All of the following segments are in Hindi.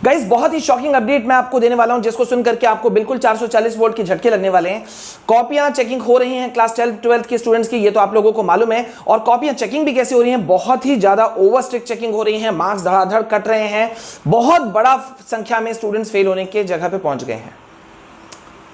गाइस बहुत ही शॉकिंग अपडेट मैं आपको देने वाला हूं, जिसको सुन करके आपको बिल्कुल 440 वोल्ट के झटके लगने वाले हैं। कॉपियां चेकिंग हो रही हैं क्लास 12th के स्टूडेंट्स की, ये तो आप लोगों को मालूम है। और कॉपियां चेकिंग भी कैसे हो रही हैं, बहुत ही ज्यादा ओवर स्ट्रिक्ट चेकिंग हो रही है, मार्क्स धड़ाधड़ कट रहे हैं, बहुत बड़ा संख्या में स्टूडेंट्स फेल होने के जगह पे पहुंच गए हैं।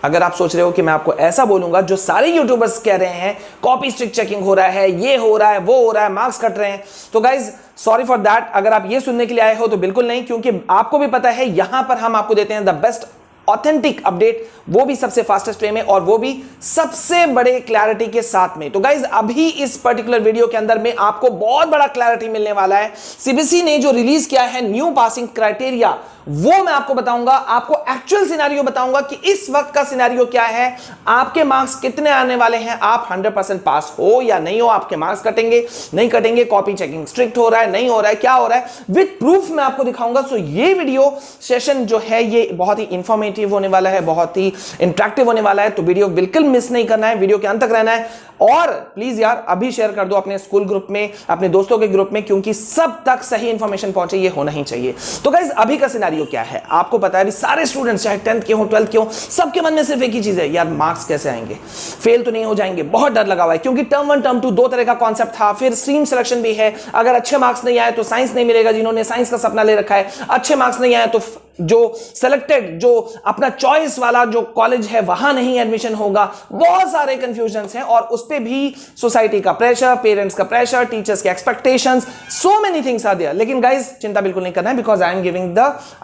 अगर आप सोच रहे हो कि मैं आपको ऐसा बोलूंगा जो सारे यूट्यूबर्स कह रहे हैं कॉपी स्ट्रिक्ट चेकिंग हो रहा है, ये हो रहा है, वो हो रहा है, मार्क्स कट रहे हैं, तो गाइज सॉरी फॉर दैट। अगर आप ये सुनने के लिए आए हो तो बिल्कुल नहीं, क्योंकि आपको भी पता है यहां पर हम आपको देते हैं द बेस्ट ऑथेंटिक अपडेट, वो भी सबसे फास्टेस्ट वे में और वो भी सबसे बड़े क्लैरिटी के साथ में। तो गाइज अभी इस पर्टिकुलर वीडियो के अंदर में आपको बहुत बड़ा क्लैरिटी मिलने वाला है। सीबीएसई ने जो रिलीज किया है न्यू पासिंग क्राइटेरिया, वो मैं आपको बताऊंगा, आपको एक्चुअल सिनेरियो बताऊंगा कि इस वक्त का सिनेरियो क्या है, आपके मार्क्स कितने आने वाले हैं, आप 100% पास हो या नहीं हो, आपके मार्क्स कटेंगे नहीं कटेंगे, कॉपी चेकिंग स्ट्रिक्ट हो रहा है नहीं हो रहा है, क्या हो रहा है, विद प्रूफ मैं आपको दिखाऊंगा। सो ये वीडियो सेशन जो है ये बहुत ही इंफॉर्मेटिव होने वाला है, बहुत ही इंटरेक्टिव होने वाला है, तो वीडियो बिल्कुल मिस नहीं करना है, वीडियो के अंत तक रहना है। और प्लीज यार अभी शेयर कर दो अपने स्कूल ग्रुप में, अपने दोस्तों के ग्रुप में, क्योंकि सब तक सही इंफॉर्मेशन पहुंचे, ये होना ही चाहिए। तो गाइस अभी का सिनेरियो क्या है आपको पता है, अभी सारे स्टूडेंट्स चाहे 10th के हो 12th के हो, सबके मन में सिर्फ एक ही चीज है, यार मार्क्स कैसे आएंगे, फेल तो नहीं हो जाएंगे, बहुत डर लगा हुआ है। क्योंकि टर्म 1 टर्म 2 दो तरह का कॉन्सेप्ट था, फिर स्ट्रीम सिलेक्शन भी है, अगर अच्छे मार्क्स नहीं आए तो साइंस नहीं मिलेगा, जिन्होंने साइंस का सपना ले रखा है, अच्छे मार्क्स नहीं आए तो जो सेलेक्टेड जो अपना चॉइस वाला जो कॉलेज है वहां नहीं एडमिशन होगा। बहुत सारे कंफ्यूजन्स हैं और उस पे भी सोसाइटी का प्रेशर, पेरेंट्स का प्रेशर, टीचर्स के expectations, so many things are there. लेकिन गाइस चिंता बिल्कुल नहीं करना है, because I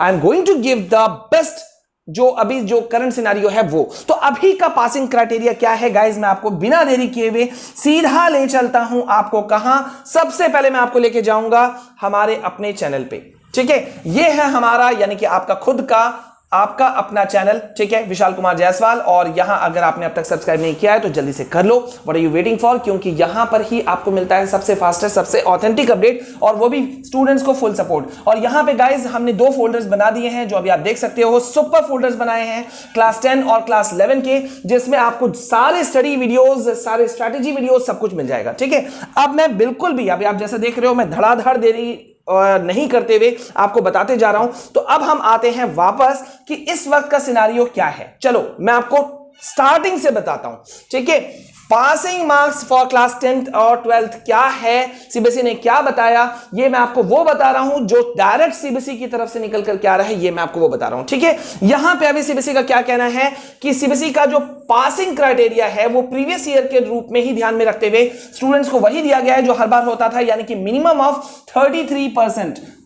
am going to give the best जो अभी जो करंट सिनेरियो है वो। तो अभी का पासिंग क्राइटेरिया क्या है गाइस, मैं आपको बिना देरी किए हुए सीधा ले चलता हूं आपको कहां। सबसे पहले मैं आपको लेके जाऊंगा हमारे अपने चैनल पे, ठीक है। ये है हमारा यानी कि आपका खुद का आपका अपना चैनल, ठीक है, विशाल कुमार जायसवाल। और यहां अगर आपने अब तक सब्सक्राइब नहीं किया है तो जल्दी से कर लो, what are you waiting for, क्योंकि यहां पर ही आपको मिलता है सबसे फास्टेस्ट सबसे ऑथेंटिक अपडेट, और वो भी स्टूडेंट्स को फुल सपोर्ट। और यहां पे गाइस हमने 2 फोल्डर्स बना दिए हैं जो अभी आप देख सकते हो, सुपर फोल्डर्स बनाए हैं क्लास 10 और क्लास 11 के, जिसमें आपको सारे स्टडी वीडियोज, सारे स्ट्रैटेजी वीडियोज सब कुछ मिल जाएगा, ठीक है। अब मैं बिल्कुल भी अभी आप जैसे देख रहे हो मैं धड़ाधड़ देरी नहीं करते हुए आपको बताते जा रहा हूं। तो अब हम आते हैं वापस कि इस वक्त का सिनेरियो क्या है। चलो मैं आपको स्टार्टिंग से बताता हूं, ठीक है। Passing marks for class 10th और 12th क्या है, सीबीएसई ने क्या बताया, ये मैं आपको वो बता रहा हूं जो डायरेक्ट सीबीएसई की तरफ से निकल कर क्या रहा है, ये मैं आपको वो बता रहा हूं, ठीक है। यहां पे अभी सीबीएसई का क्या कहना है कि सीबीएसई का जो पासिंग क्राइटेरिया है वो प्रीवियस ईयर के रूप में ही ध्यान में रखते हुए स्टूडेंट्स को वही दिया गया है जो हर बार होता था, यानी कि मिनिमम ऑफ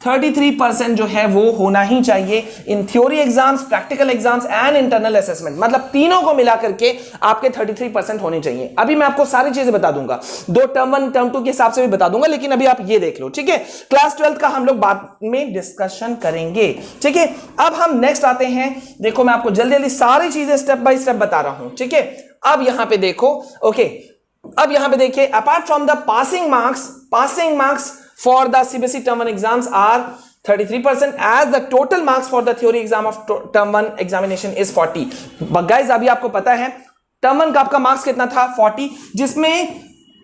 33% जो है वो होना ही चाहिए in theory exams, practical exams and internal assessment, मतलब तीनों को मिलाकर के आपके 33% होने चाहिए। अभी मैं आपको सारी चीजें बता दूंगा, 2 टर्म 1 टर्म 2 के हिसाब से भी बता दूंगा, लेकिन अभी आप ये देख लो, ठीक है। क्लास 12th का हम लोग बाद में डिस्कशन करेंगे, ठीक है। अब हम नेक्स्ट आते हैं, देखो मैं आपको जल्दी जल्दी सारी चीजें स्टेप बाय स्टेप बता रहा हूं, ठीक है। अब यहां पे देखो, ओके, अब यहां पे देखिए, apart from the passing marks for the CBSE term 1 exams are 33% as the total marks for the theory exam of term 1 examination is 40। but guys अभी आपको पता है term 1 का आपका मार्क्स कितना था 40, जिसमें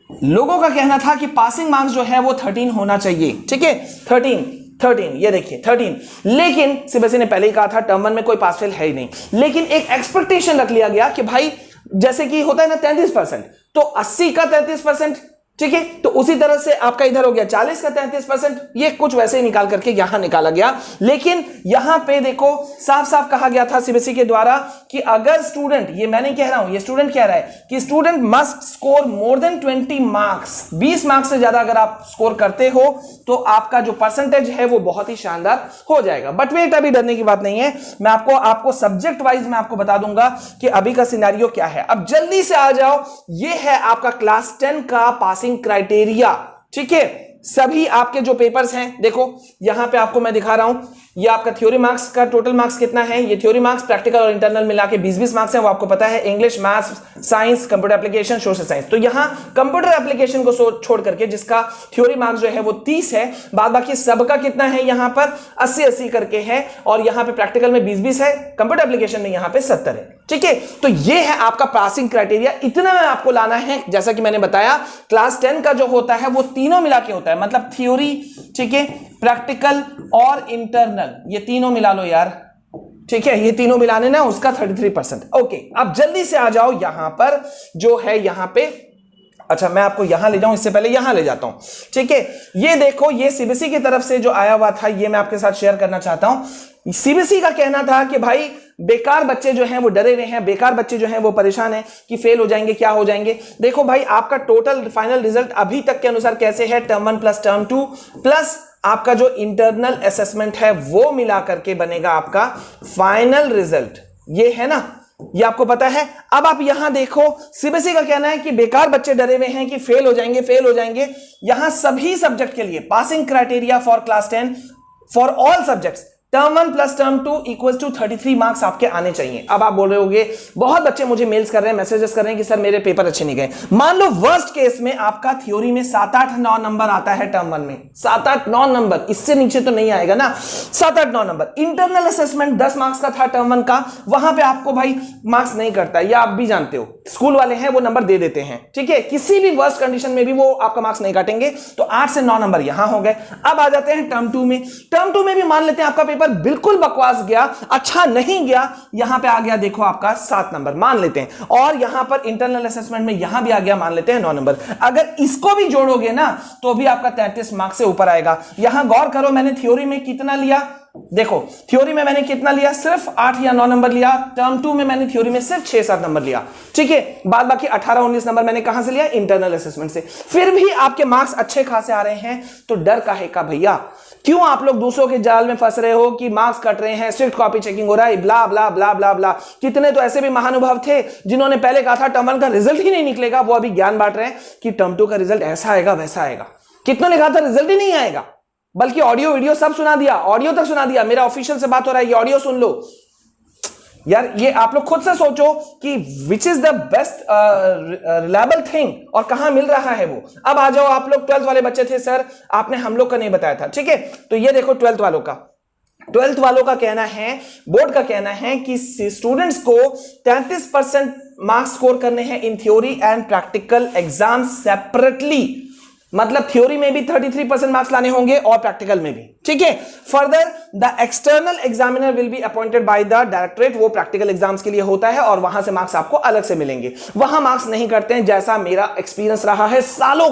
लोगों का कहना था कि पासिंग मार्क्स जो है वो 13 होना चाहिए, ठीक है। 13 ये देखिए 13, लेकिन सीबीएसई ने पहले ही कहा था टर्म 1 में कोई पास फेल है ही नहीं, लेकिन एक एक्सपेक्टेशन रख लिया गया कि भाई जैसे कि होता है ना 33%, तो 80 का 33%, ठीक है। तो उसी तरह से आपका इधर हो गया 40 का 33%, ये कुछ वैसे ही निकाल करके यहां निकाला गया। लेकिन यहां पे देखो साफ साफ कहा गया था सीबीएसई के द्वारा कि अगर स्टूडेंट, ये मैं नहीं कह रहा हूं, ये स्टूडेंट कह रहा है कि student must score more than 20 marks, 20 marks से ज्यादा अगर आप स्कोर करते हो तो आपका जो परसेंटेज है वो बहुत ही शानदार हो जाएगा। बट वेट, अभी डरने की बात नहीं है, मैं आपको सब्जेक्ट वाइज मैं आपको बता दूंगा कि अभी का सिनेरियो क्या है। अब जल्दी से आ जाओ, ये है आपका क्लास 10 का पासिंग क्राइटेरिया, ठीक है। सभी आपके जो पेपर्स हैं, देखो यहां पे आपको मैं दिखा रहा हूं, ये आपका थ्योरी मार्क्स का टोटल मार्क्स कितना है, ये थ्योरी मार्क्स प्रैक्टिकल और इंटरनल मिला के 20-20 मार्क्स हैं, वो आपको पता है, English, maths, science, computer application, social science. तो यहां कंप्यूटर एप्लीकेशन को छोड़ करके जिसका थ्योरी मार्क्स जो है वो 30 है, बाद बाकी सबका कितना है, यहां पर 80-80 करके है, और यहां पे प्रैक्टिकल में 20-20 है, कंप्यूटर एप्लीकेशन में यहां पे 70 है। ठीक है। तो ये है आपका पासिंग क्राइटेरिया, इतना आपको लाना है। जैसा कि मैंने बताया क्लास 10 का जो होता है वो तीनों मिला के होता है, मतलब थ्योरी, ठीक है, प्रैक्टिकल और इंटरनल, ये तीनों मिला लो यार, ठीक है, ये तीनों मिलाने ना उसका 33%। ओके, अब जल्दी से आ जाओ यहां पर जो है, यहां पे, अच्छा मैं आपको यहां ले जाऊं, इससे पहले यहां ले जाता हूं, ठीक है। ये देखो, ये सीबीएसई की तरफ से जो आया हुआ था, ये मैं आपके साथ शेयर करना चाहता हूं। सीबीएसई का कहना था कि भाई बेकार बच्चे जो हैं वो डरे हुए हैं, बेकार बच्चे जो हैं वो परेशान हैं कि फेल हो जाएंगे, क्या हो जाएंगे। देखो भाई, आपका टोटल फाइनल रिजल्ट अभी तक के अनुसार कैसे है, टर्म 1 प्लस टर्म 2 प्लस आपका जो इंटरनल असेसमेंट है वो मिला करके बनेगा आपका फाइनल रिजल्ट, ये है ना, ये आपको पता है। अब आप यहां देखो, सीबीएसई का कहना है कि बेकार बच्चे डरे हुए हैं कि फेल हो जाएंगे, फेल हो जाएंगे। यहां सभी सब्जेक्ट के लिए passing criteria for class 10 for all subjects, term 1 plus term 2 equals to 33 marks आपके आने चाहिए। अब आप बोल रहे होगे, बहुत बच्चे मुझे मेल्स कर रहे हैं, मैसेजेस कर रहे हैं कि सर मेरे पेपर अच्छे नहीं गए। मान लो वर्स्ट केस में आपका थ्योरी में 7, 8, 9 नंबर आता है टर्म 1 में, 7, 8, 9 नंबर, इससे नीचे तो नहीं आएगा ना, 7, 8, 9 नंबर। इंटरनल असेसमेंट 10 मार्क्स का था टर्म 1 का, वहां पे आपको भाई मार्क्स नहीं करता, या आप भी जानते हो स्कूल वाले हैं वो नंबर दे देते हैं, ठीक है, किसी भी वर्स्ट कंडीशन में भी वो आपका मार्क्स नहीं काटेंगे। तो 8 से 9 नंबर यहां हो गए। अब आ जाते हैं टर्म 2 में। टर्म 2 में भी मान लेते हैं आपका पेपर बिल्कुल बकवास गया, अच्छा नहीं गया, यहां पे आ गया देखो आपका 7 नंबर मान लेते हैं, और यहां पर इंटरनल असेसमेंट में यहां भी आ गया मान लेते हैं 9 नंबर। अगर इसको भी जोड़ोगे ना तो भी आपका 33 मार्क्स से ऊपर आएगा। यहां गौर करो, मैंने थ्योरी में कितना लिया, देखो थ्योरी में मैंने कितना लिया, सिर्फ 8 या 9 नंबर लिया। टर्म 2 में मैंने थ्योरी में सिर्फ 6-7 नंबर लिया, ठीक है। बाद बाकी 18-19 नंबर मैंने कहां से लिया, इंटरनल असेसमेंट से। फिर भी आपके मार्क्स अच्छे खासे आ रहे हैं, तो डर काहे का भैया? क्यों आप लोग दूसरों के जाल में फंस रहे हो कि मार्क्स कट रहे हैं, स्ट्रिक्ट कॉपी चेकिंग हो रहा है, ब्ला ब्ला ब्ला ब्ला ब्ला। कितने तो ऐसे भी महानुभाव थे जिन्होंने पहले कहा था टर्म 1 का रिजल्ट ही नहीं निकलेगा, वो अभी ज्ञान बांट रहे हैं कि टर्म 2 का रिजल्ट ऐसा आएगा वैसा आएगा। कितनों ने कहा था रिजल्ट ही नहीं आएगा, बल्कि ऑडियो वीडियो सब सुना दिया, ऑडियो तक सुना दिया, मेरा ऑफिशियल से बात हो रहा है, ये ऑडियो सुन लो यार। ये आप लोग खुद से सोचो कि which is the best reliable thing, और कहां मिल रहा है वो। अब आ जाओ आप लोग, 12th वाले बच्चे थे सर, आपने हम लोग का नहीं बताया था, ठीक है। तो ये देखो 12th वालों का, 12th वालों का कहना है, बोर्ड का कहना है कि स्टूडेंट्स को 33% मार्क्स स्कोर करने हैं in theory and practical exam separately, मतलब थ्योरी में भी 33% मार्क्स लाने होंगे और प्रैक्टिकल में भी, ठीक है। Further the external examiner will be appointed by the directorate, वो प्रैक्टिकल एग्जाम्स के लिए होता है और वहां से मार्क्स आपको अलग से मिलेंगे। वहां मार्क्स नहीं करते हैं, जैसा मेरा एक्सपीरियंस रहा है सालों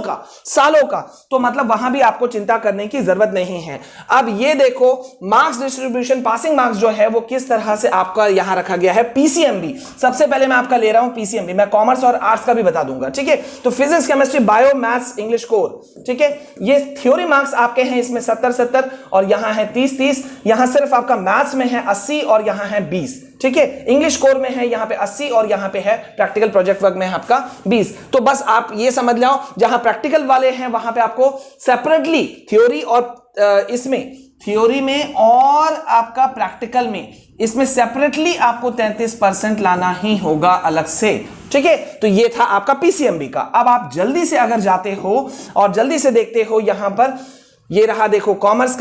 का, तो मतलब वहां भी आपको चिंता करने की जरूरत नहीं है। अब ये देखो मार्क्स डिस्ट्रीब्यूशन, पासिंग मार्क्स जो है वो किस तरह से आपका यहां रखा गया है, पीसीएमबी। सबसे पहले मैं आपका ले रहा हूं पीसीएमबी, मैं कॉमर्स और आर्ट्स का भी बता दूंगा, ठीक है। तो physics, chemistry, bio, maths, English core, ठीक है। ये थ्योरी मार्क्स आपके हैं इसमें 70-70 और यहां है 30-30। यहां सिर्फ आपका मैथ्स में है 80 और यहां है 20, ठीक है। इंग्लिश कोर में है यहां पे 80 और यहां पे है प्रैक्टिकल प्रोजेक्ट वर्क में है आपका 20। तो बस आप ये समझ लो, जहां प्रैक्टिकल वाले हैं वहां पे आपको सेपरेटली थ्योरी और इसमें थ्योरी में और आपका प्रैक्टिकल में, इसमें सेपरेटली आपको 33% लाना ही होगा अलग से, ठीक है। तो ये था आपका पीसीएमबी का। अब आप जल्दी से अगर जाते हो और जल्दी से देखते हो, यहां पर ये रहा देखो कॉमर्स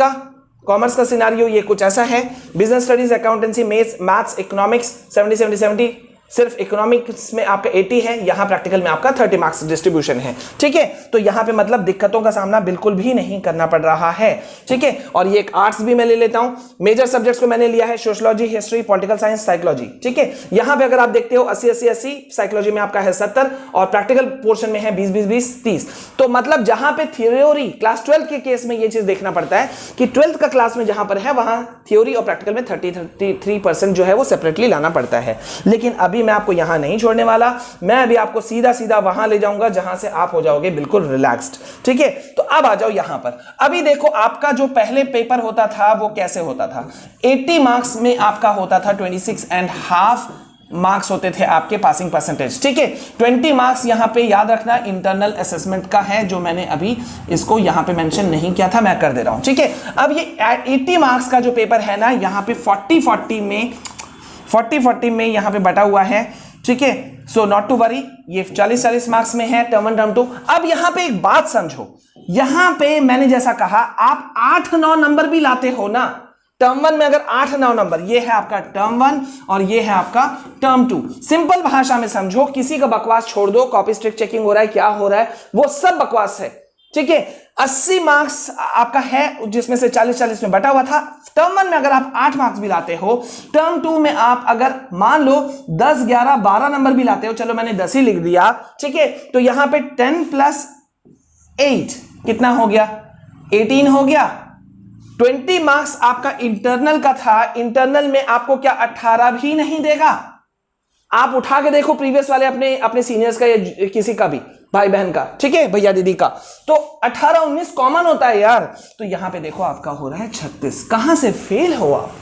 का सिनारियो, ये कुछ ऐसा है। Business studies, accountancy, maths, economics 70-70-70, सिर्फ इकोनॉमिक्स में आपका 80 है, यहां प्रैक्टिकल में आपका 30 मार्क्स डिस्ट्रीब्यूशन है, ठीक है। तो यहां पे मतलब दिक्कतों का सामना बिल्कुल भी नहीं करना पड़ रहा है, ठीक है। और ये एक आर्ट्स भी मैं ले लेता हूं, मेजर सब्जेक्ट्स को मैंने लिया है sociology, history, political science, psychology, ठीक है। यहां पे अगर आप देखते हो 80-80-80, साइकोलॉजी में आपका है 70 और प्रैक्टिकल पोर्शन में है 20-20-20-30। तो मतलब जहां पे थ्योरी क्लास 12 के केस में ये चीज देखना पड़ता है कि 12th का क्लास में जहां पर है वहां थ्योरी और प्रैक्टिकल में 33% जो है वो सेपरेटली लाना पड़ता है। लेकिन अभी मैं आपको यहां नहीं छोड़ने वाला, मैं अभी आपको सीधा सीधा वहां ले जाऊंगा जहां से आप हो जाओगे बिल्कुल रिलैक्स्ड, ठीक है। तो अब आ जाओ यहां पर। अभी देखो आपका जो पहले पेपर होता था वो कैसे होता था, 80 मार्क्स में आपका होता था 26.5 मार्क्स होते थे आपके पासिंग परसेंटेज, ठीक है। 20 मार्क्स यहां पे याद रखना इंटरनल असेसमेंट का है, जो मैंने अभी इसको यहां पे मेंशन नहीं किया था, मैं कर दे रहा हूं, ठीक है। अब ये 80 मार्क्स का जो पेपर है ना, यहां पे 40-40 में यहां पे बटा हुआ है, ठीक है। सो नॉट टू वरी, ये 40-40 मार्क्स में है टर्म 1 टर्म 2। अब यहां पे एक बात समझो, यहां पे मैंने जैसा कहा आप 8-9 नंबर भी लाते हो ना टर्म 1 में अगर 8-9 नंबर, ये है आपका टर्म 1 और ये है आपका टर्म 2। सिंपल भाषा में समझो, किसी का बकवास छोड़ दो, कॉपी स्ट्रिक चेकिंग हो रहा है, क्या हो रहा है, वो सब बकवास है, ठीक है। 80 मार्क्स आपका है, जिसमें से 40-40 में बटा हुआ था। टर्म 1 में अगर आप 8 मार्क्स भी लाते हो, टर्म 2 में आप अगर मान लो 10, 11, 12 नंबर भी लाते हो, चलो मैंने 10 ही लिख दिया, ठीक है, तो यहां पे 10 + 8 कितना हो गया, 18 हो गया। 20 मार्क्स आपका इंटरनल का था, इंटरनल में आपको क्या 18 भी नहीं देगा? आप उठा के देखो प्रीवियस वाले अपने सीनियर्स का या किसी का भी, भाई बहन का, ठीक है, भैया दीदी का, तो 18-19 कॉमन होता है यार। तो यहां पे देखो आपका हो रहा है 36। कहां से फेल हो आप,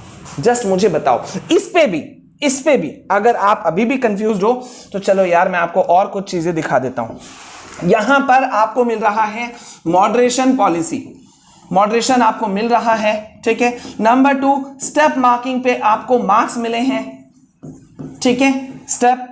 जस्ट मुझे बताओ। इस पे भी अगर आप अभी भी कंफ्यूज हो तो चलो यार मैं आपको और कुछ चीजें दिखा देता हूं। यहां पर आपको मिल रहा है मॉडरेशन पॉलिसी, मॉडरेशन आपको मिल रहा है, ठीक है। नंबर 2, स्टेप मार्किंग पे आपको मार्क्स मिले हैं, ठीक है, स्टेप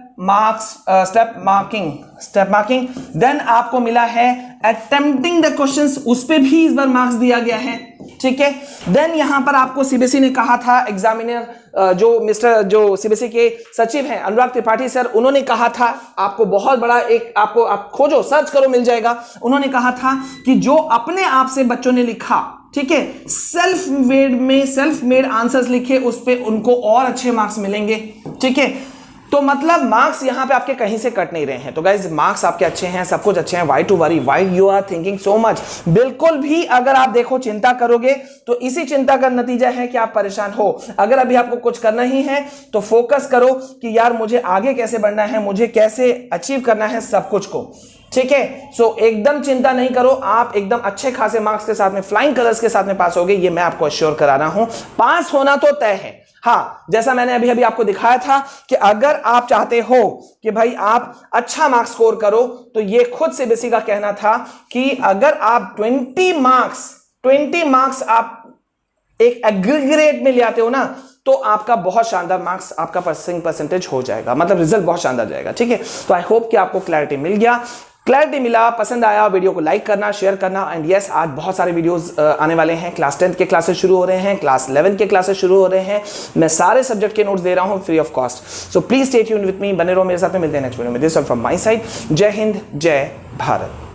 मार्किंग। देन आपको मिला है अटेम्प्टिंग द क्वेश्चंस, उस पे भी इस बार मार्क्स दिया गया है, ठीक है। देन यहां पर आपको सीबीएसई ने कहा था, एग्जामिनर जो सीबीएसई के सचिव हैं अनुराग त्रिपाठी सर, उन्होंने कहा था, आपको बहुत बड़ा एक आपको आप खोजो, सर्च करो, मिल जाएगा। उन्होंने कहा था कि जो अपने आप से बच्चों ने लिखा, ठीक है, सेल्फ मेड आंसर्स लिखे, उस पे उनको और अच्छे मार्क्स मिलेंगे, ठीक है। तो मतलब मार्क्स यहां पे आपके कहीं से कट नहीं रहे हैं। तो गाइज मार्क्स आपके अच्छे हैं, सब कुछ अच्छे हैं, why to worry, why you are thinking so much. बिल्कुल भी अगर आप देखो चिंता करोगे तो इसी चिंता का नतीजा है कि आप परेशान हो। अगर अभी आपको कुछ करना ही है तो फोकस करो कि यार मुझे आगे कैसे बढ़ना है, मुझे कैसे अचीव करना है सब कुछ को, ठीक है। सो एकदम चिंता नहीं करो, आप एकदम अच्छे खासे मार्क्स के साथ में, फ्लाइंग कलर्स के साथ में पास होगे, ये मैं आपको अश्योर करा रहा हूं। पास होना तो तय है। हाँ, जैसा मैंने अभी आपको दिखाया था कि अगर आप चाहते हो कि भाई आप अच्छा मार्क्स स्कोर करो, तो ये खुद से सीबीएसई का कहना था कि अगर आप 20 मार्क्स आप एक एग्रीगेट में ले आते हो ना, तो आपका बहुत शानदार मार्क्स, आपका पासिंग परसेंटेज हो जाएगा, मतलब रिजल्ट बहुत शानदार जाएगा, ठीक है। तो आई होप कि आपको क्लैरिटी मिल गया, क्लैरिटी मिला, पसंद आया, वीडियो को लाइक करना, शेयर करना। एंड यस, आज बहुत सारे वीडियोस आने वाले हैं। क्लास 10 के क्लासेस शुरू हो रहे हैं, क्लास 11 के क्लासेस शुरू हो रहे हैं। मैं सारे सब्जेक्ट के नोट्स दे रहा हूं free of cost. So please stay tuned with me, बने रहो मेरे साथ में। मिलते हैं नेक्स्ट वीडियो में। This all from my side. जय हिंद, जय भारत।